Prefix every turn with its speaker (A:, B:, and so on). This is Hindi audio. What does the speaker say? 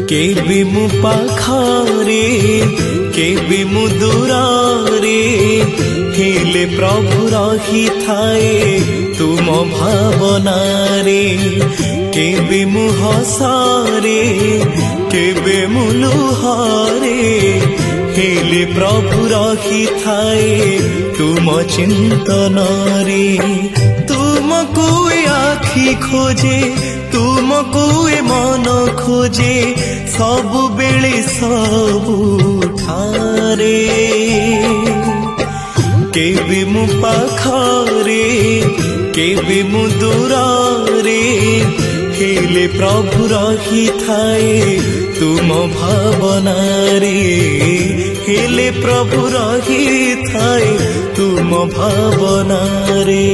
A: केबे मु पाखरे केबे मु दूरे हेले प्रभु रही थाए तुम भावना रे। केबे मु हसारे केबे मु लुहारे हेले प्रभु रही थाए तुम चिंतन रे। तुमको आखि खोजे तुमको मन खोजे सबु बेले सबु ठारे। केबे मु पाखरे केबे मु दूरे हेले प्रभु रही थाए तुम भावना रे। हेले प्रभु रही थाए तुम भावना रे।